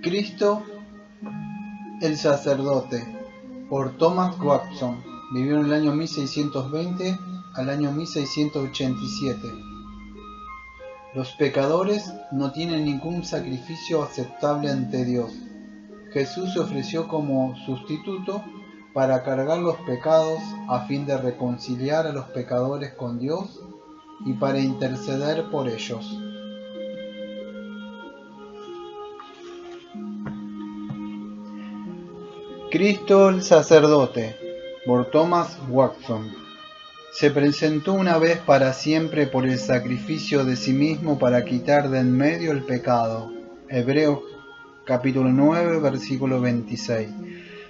Cristo el sacerdote, por Thomas Watson. Vivió en el año 1620 al año 1687. Los pecadores no tienen ningún sacrificio aceptable ante Dios. Jesús se ofreció como sustituto para cargar los pecados a fin de reconciliar a los pecadores con Dios y para interceder por ellos. Cristo el sacerdote, por Thomas Watson. Se presentó una vez para siempre por el sacrificio de sí mismo para quitar de en medio el pecado. Hebreos capítulo 9, versículo 26.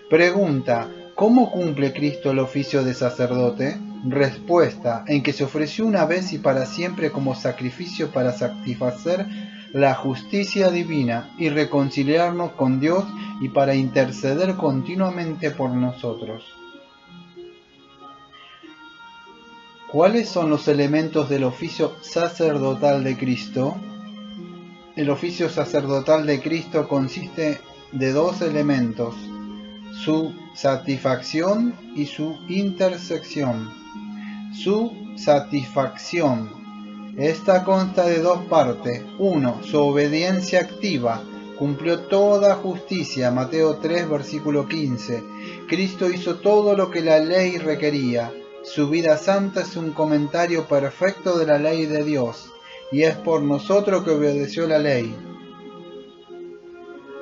Pregunta: ¿cómo cumple Cristo el oficio de sacerdote? Respuesta: en que se ofreció una vez y para siempre como sacrificio para satisfacer la justicia divina y reconciliarnos con Dios y para interceder continuamente por nosotros. ¿Cuáles son los elementos del oficio sacerdotal de Cristo? El oficio sacerdotal de Cristo consiste de dos elementos: su satisfacción y su intercesión. Su satisfacción. Esta consta de dos partes. 1. Su obediencia activa. Cumplió toda justicia. Mateo 3, versículo 15. Cristo hizo todo lo que la ley requería. Su vida santa es un comentario perfecto de la ley de Dios, y es por nosotros que obedeció la ley.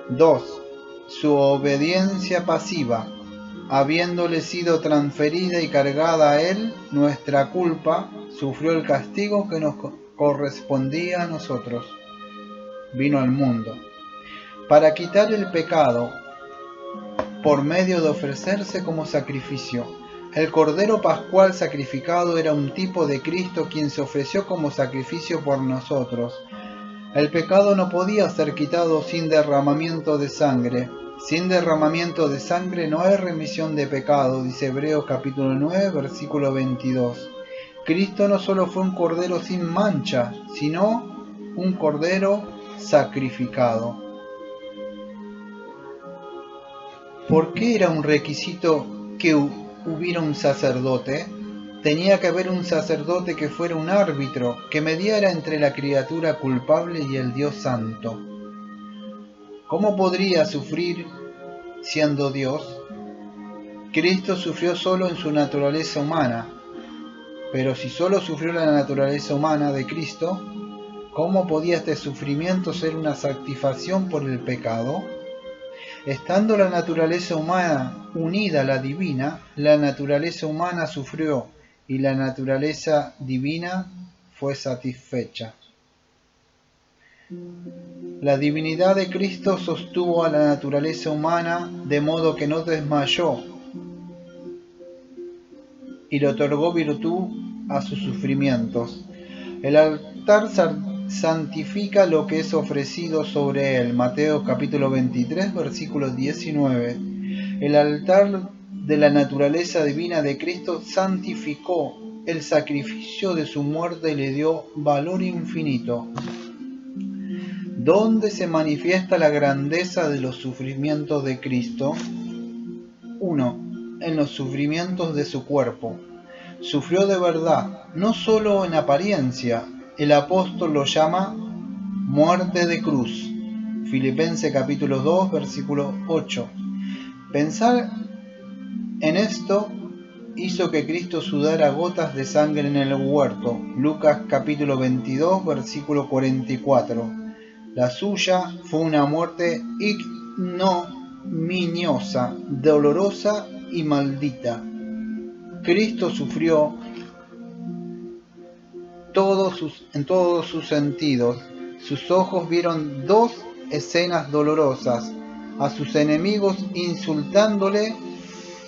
2. Su obediencia pasiva. Habiéndole sido transferida y cargada a Él nuestra culpa, sufrió el castigo que nos correspondía a nosotros. Vino al mundo para quitar el pecado por medio de ofrecerse como sacrificio. El Cordero Pascual sacrificado era un tipo de Cristo, quien se ofreció como sacrificio por nosotros. El pecado no podía ser quitado sin derramamiento de sangre. Sin derramamiento de sangre no hay remisión de pecado, dice Hebreos capítulo 9, versículo 22. Cristo no solo fue un cordero sin mancha, sino un cordero sacrificado. ¿Por qué era un requisito que hubiera un sacerdote? Tenía que haber un sacerdote que fuera un árbitro, que mediara entre la criatura culpable y el Dios santo. ¿Cómo podría sufrir siendo Dios? Cristo sufrió solo en su naturaleza humana, pero si solo sufrió la naturaleza humana de Cristo, ¿cómo podía este sufrimiento ser una satisfacción por el pecado? Estando la naturaleza humana unida a la divina, la naturaleza humana sufrió y la naturaleza divina fue satisfecha. La divinidad de Cristo sostuvo a la naturaleza humana de modo que no desmayó y le otorgó virtud a sus sufrimientos. El altar santifica lo que es ofrecido sobre él. Mateo capítulo 23, versículo 19. El altar de la naturaleza divina de Cristo santificó el sacrificio de su muerte y le dio valor infinito. ¿Dónde se manifiesta la grandeza de los sufrimientos de Cristo? 1. En los sufrimientos de su cuerpo. Sufrió de verdad, no solo en apariencia. El apóstol lo llama muerte de cruz. Filipenses capítulo 2, versículo 8. Pensar en esto hizo que Cristo sudara gotas de sangre en el huerto. Lucas capítulo 22, versículo 44. La suya fue una muerte ignominiosa, dolorosa y maldita. Cristo sufrió en todos sus sentidos. Sus ojos vieron dos escenas dolorosas: a sus enemigos insultándole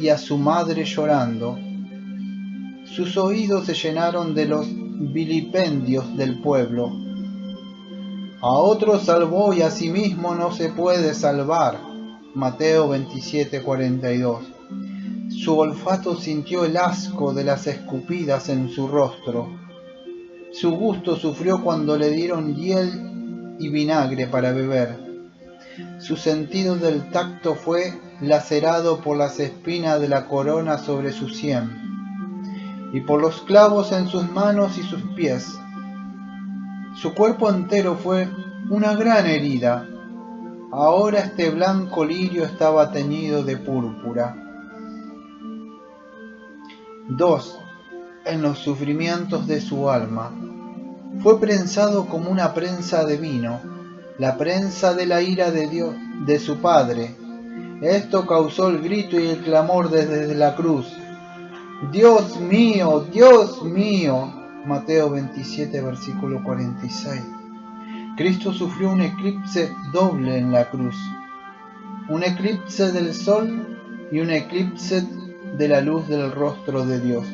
y a su madre llorando. Sus oídos se llenaron de los vilipendios del pueblo. A otros salvó y a sí mismo no se puede salvar. Mateo 27, 42. Su olfato sintió el asco de las escupidas en su rostro. Su gusto sufrió cuando le dieron hiel y vinagre para beber. Su sentido del tacto fue lacerado por las espinas de la corona sobre su sien, y por los clavos en sus manos y sus pies. Su cuerpo entero fue una gran herida. Ahora este blanco lirio estaba teñido de púrpura. 2. En los sufrimientos de su alma. Fue prensado como una prensa de vino, la prensa de la ira de Dios, de su Padre. Esto causó el grito y el clamor desde la cruz. Dios mío, Dios mío. Mateo 27, versículo 46. Cristo sufrió un eclipse doble en la cruz. Un eclipse del sol y un eclipse de la luz del rostro de Dios.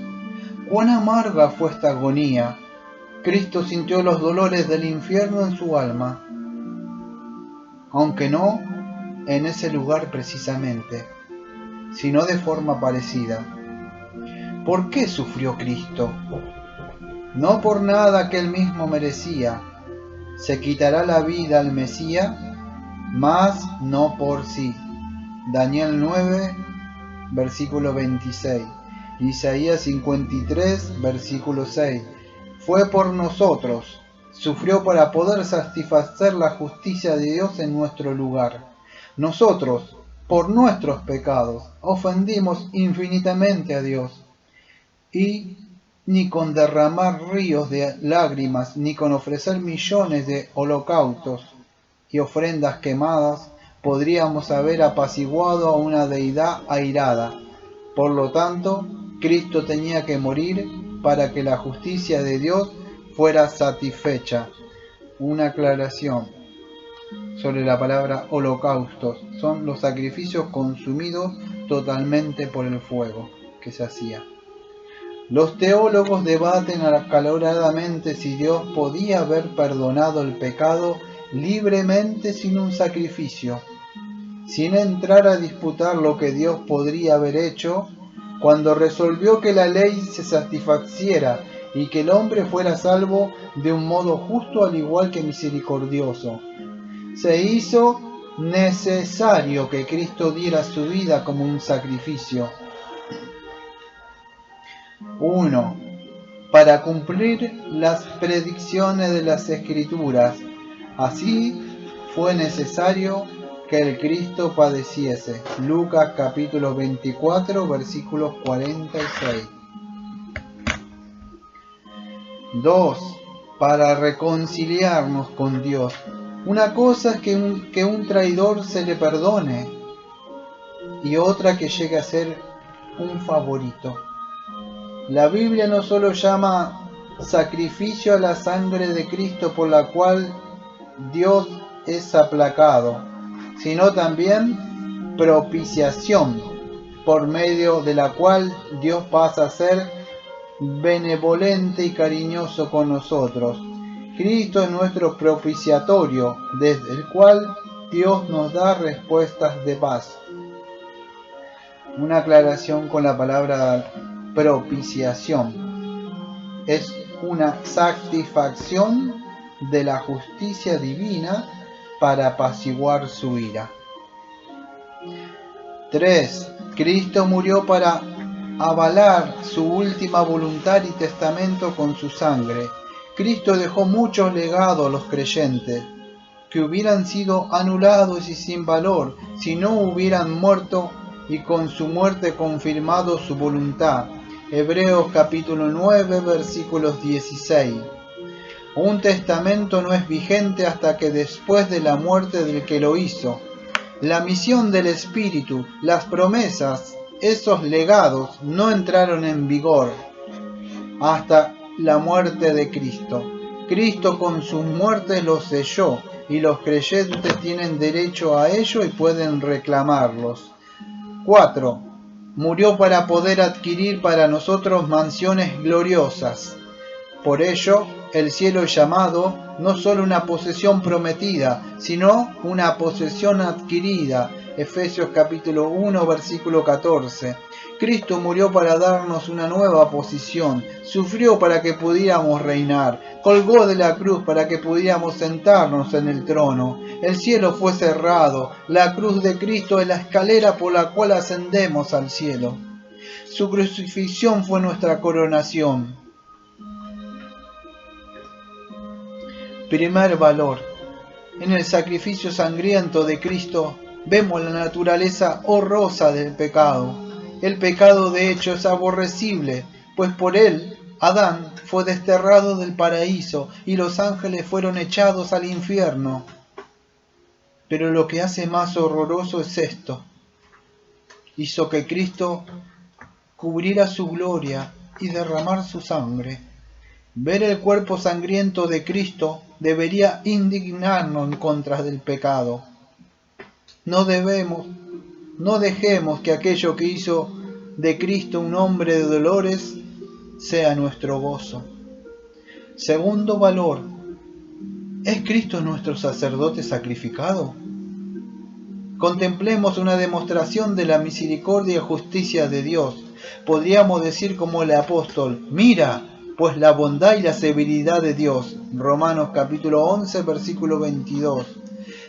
Cuán amarga fue esta agonía. Cristo sintió los dolores del infierno en su alma, aunque no en ese lugar precisamente, sino de forma parecida. ¿Por qué sufrió Cristo? No por nada que él mismo merecía. Se quitará la vida al Mesías, mas no por sí. Daniel 9, versículo 26. Isaías 53, versículo 6. Fue por nosotros, sufrió para poder satisfacer la justicia de Dios en nuestro lugar. Nosotros, por nuestros pecados, ofendimos infinitamente a Dios, y ni con derramar ríos de lágrimas, ni con ofrecer millones de holocaustos y ofrendas quemadas, podríamos haber apaciguado a una deidad airada. Por lo tanto, Cristo tenía que morir para que la justicia de Dios fuera satisfecha. Una aclaración sobre la palabra holocaustos. Son los sacrificios consumidos totalmente por el fuego que se hacía. Los teólogos debaten acaloradamente si Dios podía haber perdonado el pecado libremente sin un sacrificio, sin entrar a disputar lo que Dios podría haber hecho cuando resolvió que la ley se satisfaciera y que el hombre fuera salvo de un modo justo al igual que misericordioso. Se hizo necesario que Cristo diera su vida como un sacrificio. 1. Para cumplir las predicciones de las Escrituras. Así fue necesario que el Cristo padeciese. Lucas capítulo 24, versículos 46. 2. Para reconciliarnos con Dios. Una cosa es que un traidor se le perdone, y otra que llegue a ser un favorito. La Biblia no solo llama sacrificio a la sangre de Cristo por la cual Dios es aplacado, sino también propiciación, por medio de la cual Dios pasa a ser benevolente y cariñoso con nosotros. Cristo es nuestro propiciatorio, desde el cual Dios nos da respuestas de paz. Una aclaración con la palabra propiciación. Es una satisfacción de la justicia divina para apaciguar su ira. 3. Cristo murió para avalar su última voluntad y testamento con su sangre. Cristo dejó muchos legados a los creyentes que hubieran sido anulados y sin valor si no hubieran muerto y con su muerte confirmado su voluntad. Hebreos capítulo 9, versículos 16. Un testamento no es vigente hasta que después de la muerte del que lo hizo. La misión del Espíritu, las promesas, esos legados no entraron en vigor hasta la muerte de Cristo. Cristo con su muerte los selló y los creyentes tienen derecho a ello y pueden reclamarlos. 4. Murió para poder adquirir para nosotros mansiones gloriosas. Por ello, el cielo es llamado no solo una posesión prometida, sino una posesión adquirida. Efesios capítulo 1, versículo 14. Cristo murió para darnos una nueva posición, sufrió para que pudiéramos reinar, colgó de la cruz para que pudiéramos sentarnos en el trono, El cielo fue cerrado. La cruz de Cristo es la escalera por la cual ascendemos al cielo. Su crucifixión fue nuestra coronación. Primer valor. En el sacrificio sangriento de Cristo vemos la naturaleza horrorosa del pecado. El pecado de hecho es aborrecible, pues por él Adán fue desterrado del paraíso y los ángeles fueron echados al infierno. Pero lo que hace más horroroso es esto. Hizo que Cristo cubriera su gloria y derramar su sangre. Ver el cuerpo sangriento de Cristo debería indignarnos en contra del pecado. No dejemos que aquello que hizo de Cristo un hombre de dolores sea nuestro gozo. Segundo valor, ¿es Cristo nuestro sacerdote sacrificado? Contemplemos una demostración de la misericordia y justicia de Dios. Podríamos decir como el apóstol, mira, pues la bondad y la severidad de Dios. Romanos capítulo 11, versículo 22.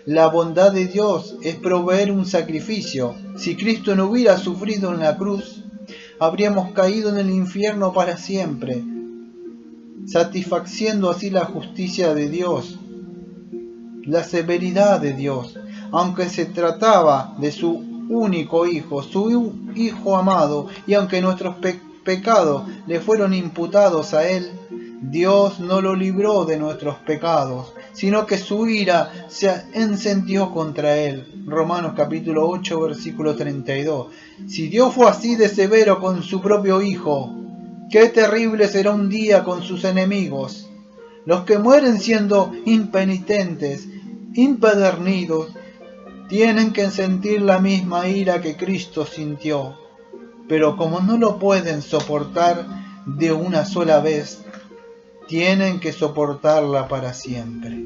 La bondad de Dios es proveer un sacrificio. Si Cristo no hubiera sufrido en la cruz, habríamos caído en el infierno para siempre, satisfaciendo así la justicia de Dios, la severidad de Dios. Aunque se trataba de su único hijo, su hijo amado, y aunque nuestros pecados le fueron imputados a él, Dios no lo libró de nuestros pecados, sino que su ira se encendió contra él. Romanos capítulo 8, versículo 32. Si Dios fue así de severo con su propio hijo, qué terrible será un día con sus enemigos. Los que mueren siendo impenitentes, impedernidos, tienen que sentir la misma ira que Cristo sintió, pero como no lo pueden soportar de una sola vez, tienen que soportarla para siempre.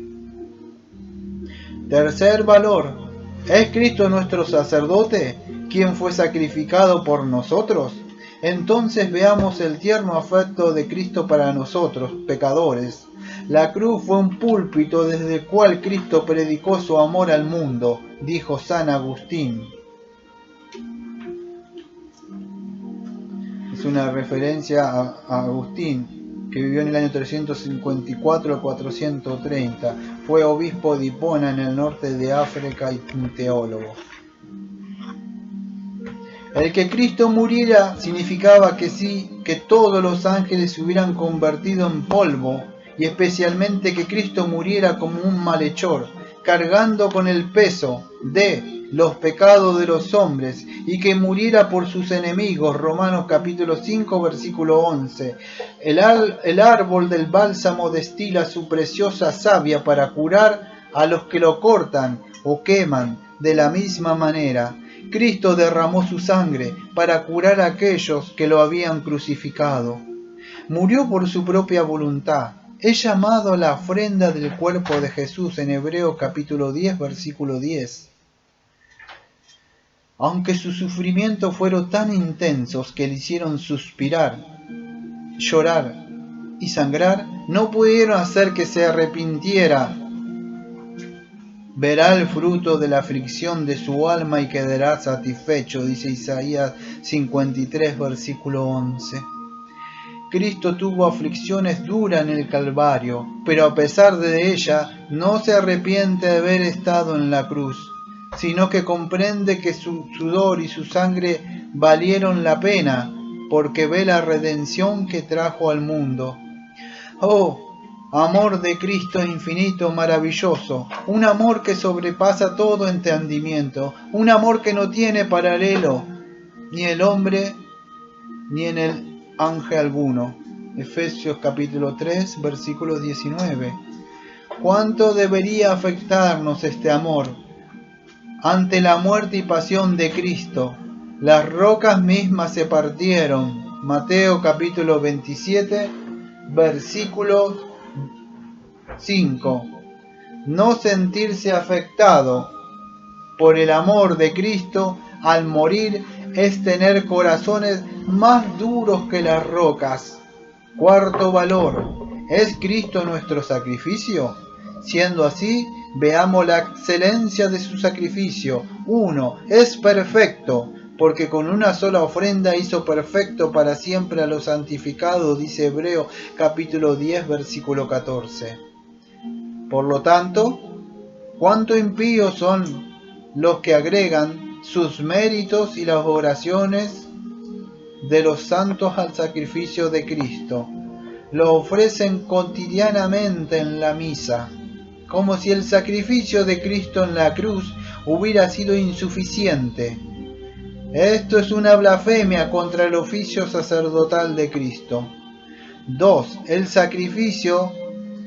Tercer valor, ¿es Cristo nuestro sacerdote, quien fue sacrificado por nosotros? Entonces veamos el tierno afecto de Cristo para nosotros, pecadores. La cruz fue un púlpito desde el cual Cristo predicó su amor al mundo, dijo San Agustín. Es una referencia a Agustín, que vivió en el año 354 al 430. Fue obispo de Hipona en el norte de África y un teólogo. El que Cristo muriera significaba que todos los ángeles se hubieran convertido en polvo, y especialmente que Cristo muriera como un malhechor, cargando con el peso de los pecados de los hombres, y que muriera por sus enemigos. Romanos capítulo 5, versículo 11. El árbol del bálsamo destila su preciosa savia para curar a los que lo cortan o queman. De la misma manera, Cristo derramó su sangre para curar a aquellos que lo habían crucificado. Murió por su propia voluntad. Es llamado la ofrenda del cuerpo de Jesús en Hebreos capítulo 10, versículo 10. Aunque sus sufrimientos fueron tan intensos que le hicieron suspirar, llorar y sangrar, no pudieron hacer que se arrepintiera. Verá el fruto de la aflicción de su alma y quedará satisfecho, dice Isaías 53, versículo 11. Cristo tuvo aflicciones duras en el Calvario, pero a pesar de ella no se arrepiente de haber estado en la cruz, sino que comprende que su sudor y su sangre valieron la pena, porque ve la redención que trajo al mundo. ¡Oh! Amor de Cristo infinito, maravilloso, un amor que sobrepasa todo entendimiento, un amor que no tiene paralelo, ni el hombre, ni en el ángel alguno. Efesios capítulo 3, versículo 19. ¿Cuánto debería afectarnos este amor? Ante la muerte y pasión de Cristo, las rocas mismas se partieron. Mateo capítulo 27, versículo 5. No sentirse afectado por el amor de Cristo al morir es tener corazones más duros que las rocas. Cuarto valor, ¿es Cristo nuestro sacrificio? Siendo así, Veamos la excelencia de su sacrificio. 1. Es perfecto, porque con una sola ofrenda hizo perfecto para siempre a los santificados, dice Hebreos capítulo 10, versículo 14. Por lo tanto, cuánto impíos son los que agregan sus méritos y las oraciones de los santos al sacrificio de Cristo. Lo ofrecen cotidianamente en la misa, como si el sacrificio de Cristo en la cruz hubiera sido insuficiente. Esto es una blasfemia contra el oficio sacerdotal de Cristo. 2. El sacrificio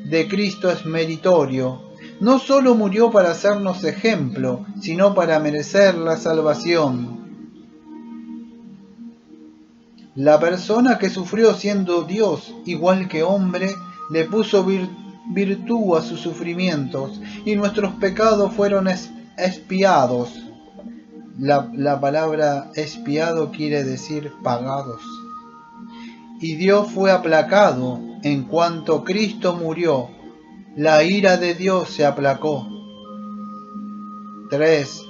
de Cristo es meritorio. No solo murió para hacernos ejemplo, sino para merecer la salvación. La persona que sufrió siendo Dios igual que hombre, le puso virtud a sus sufrimientos, y nuestros pecados fueron expiados. La palabra expiado quiere decir pagados. Y Dios fue aplacado en cuanto Cristo murió. La ira de Dios se aplacó. 3.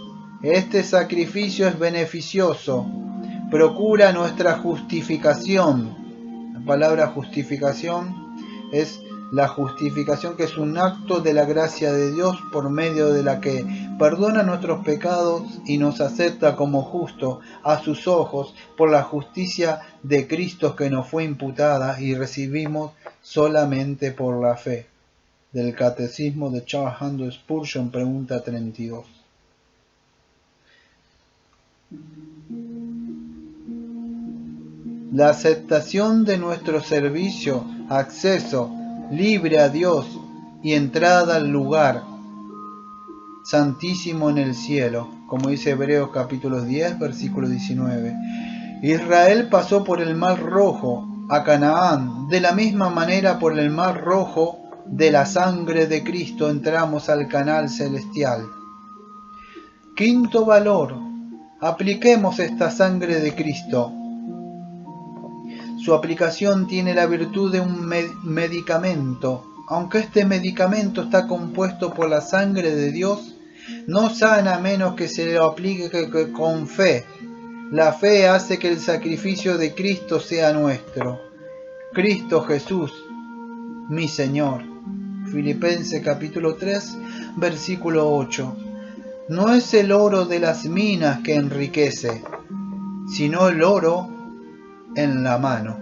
Este sacrificio es beneficioso. Procura nuestra justificación. La palabra justificación es la justificación, que es un acto de la gracia de Dios por medio de la que perdona nuestros pecados y nos acepta como justos a sus ojos por la justicia de Cristo que nos fue imputada y recibimos solamente por la fe. Del Catecismo de Charles Haddon Spurgeon, pregunta 32. La aceptación de nuestro servicio, acceso libre a Dios y entrada al lugar santísimo en el cielo, como dice Hebreos capítulo 10, versículo 19. Israel pasó por el Mar Rojo a Canaán, de la misma manera por el Mar Rojo de la sangre de Cristo entramos al canal celestial. Quinto valor, apliquemos esta sangre de Cristo. Su aplicación tiene la virtud de un medicamento. Aunque este medicamento está compuesto por la sangre de Dios, no sana a menos que se lo aplique con fe. La fe hace que el sacrificio de Cristo sea nuestro. Cristo Jesús, mi Señor. Filipenses capítulo 3, versículo 8. No es el oro de las minas que enriquece, sino el oro en la mano.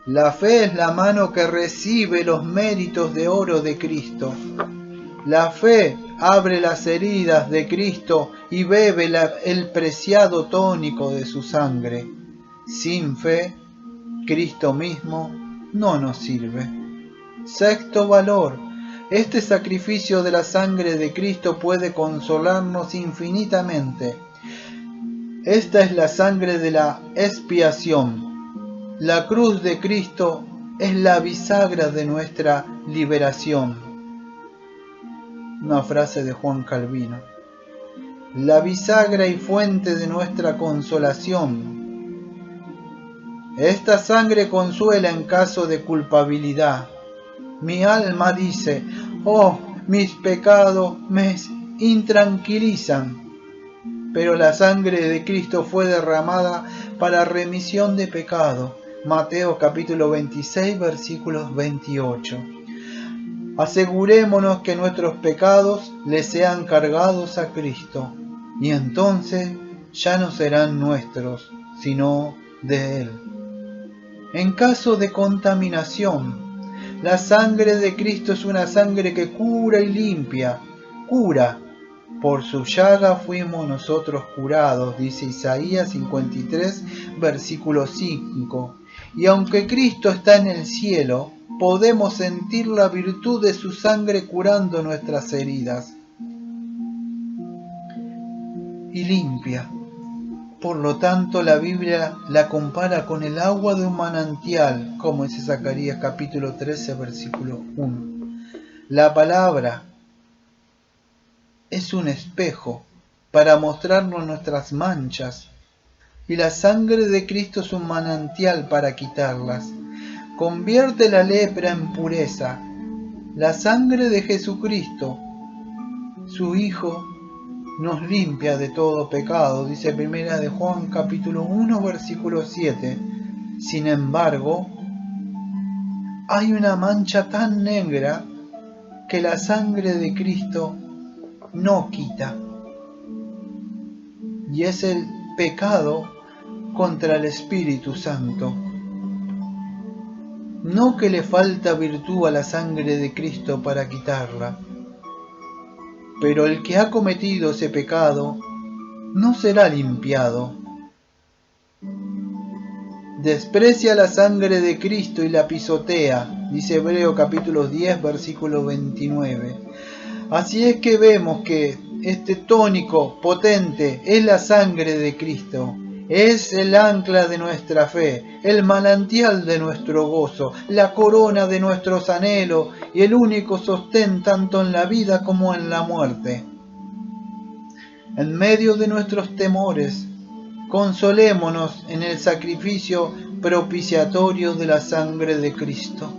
La fe es la mano que recibe los méritos de oro de Cristo. La fe abre las heridas de Cristo y bebe el preciado tónico de su sangre. Sin fe, Cristo mismo no nos sirve. Sexto valor, este sacrificio de la sangre de Cristo puede consolarnos infinitamente. Esta es la sangre de la expiación. La cruz de Cristo es la bisagra de nuestra liberación. Una frase de Juan Calvino. La bisagra y fuente de nuestra consolación. Esta sangre consuela en caso de culpabilidad. Mi alma dice, oh, mis pecados me intranquilizan. Pero la sangre de Cristo fue derramada para remisión de pecado. Mateo capítulo 26, versículos 28. Asegurémonos que nuestros pecados le sean cargados a Cristo, y entonces ya no serán nuestros, sino de Él. En caso de contaminación, la sangre de Cristo es una sangre que cura y limpia. Cura. Por su llaga fuimos nosotros curados, dice Isaías 53, versículo 5. Y aunque Cristo está en el cielo, podemos sentir la virtud de su sangre curando nuestras heridas. Y limpia. Por lo tanto, la Biblia la compara con el agua de un manantial, como dice Zacarías capítulo 13, versículo 1. La palabra es un espejo para mostrarnos nuestras manchas, y la sangre de Cristo es un manantial para quitarlas. Convierte la lepra en pureza. La sangre de Jesucristo, su Hijo, nos limpia de todo pecado, dice 1 de Juan capítulo 1 versículo 7. Sin embargo, hay una mancha tan negra que la sangre de Cristo no quita, y es el pecado contra el Espíritu Santo. No que le falta virtud a la sangre de Cristo para quitarla, pero el que ha cometido ese pecado no será limpiado. Desprecia la sangre de Cristo y la pisotea, dice Hebreo capítulo 10 versículo 29. Así es que vemos que este tónico potente es la sangre de Cristo. Es el ancla de nuestra fe, el manantial de nuestro gozo, la corona de nuestros anhelos y el único sostén tanto en la vida como en la muerte. En medio de nuestros temores, consolémonos en el sacrificio propiciatorio de la sangre de Cristo.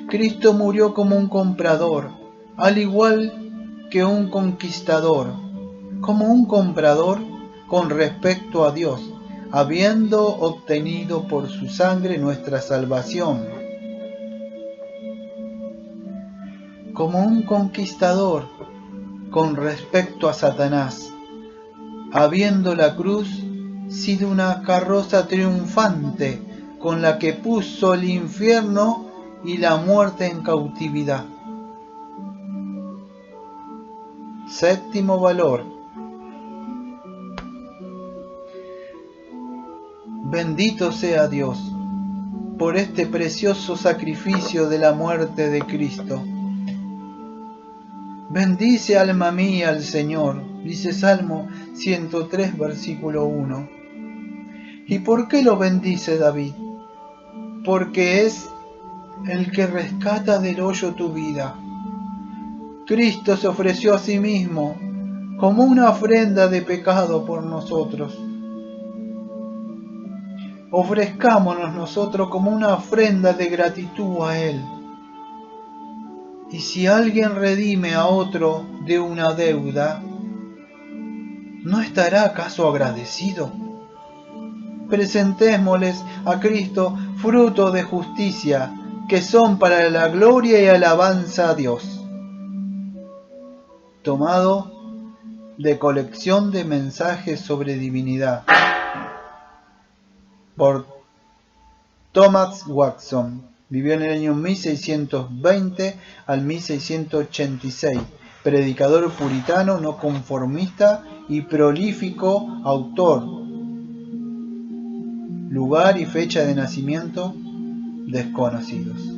Cristo murió como un comprador, al igual que un conquistador, como un comprador con respecto a Dios, habiendo obtenido por su sangre nuestra salvación. Como un conquistador con respecto a Satanás, habiendo la cruz sido una carroza triunfante con la que puso el infierno y la muerte en cautividad. Séptimo valor. Bendito sea Dios por este precioso sacrificio de la muerte de Cristo. Bendice alma mía al Señor, dice Salmo 103 versículo 1. ¿Y por qué lo bendice David? Porque es el que rescata del hoyo tu vida. Cristo se ofreció a sí mismo como una ofrenda de pecado por nosotros. Ofrezcámonos nosotros como una ofrenda de gratitud a Él. Y si alguien redime a otro de una deuda, ¿no estará acaso agradecido? Presentémosles a Cristo fruto de justicia, que son para la gloria y alabanza a Dios. Tomado de colección de mensajes sobre divinidad, por Thomas Watson. Vivió en el año 1620 al 1686. Predicador puritano, no conformista y prolífico autor. Lugar y fecha de nacimiento desconocidos.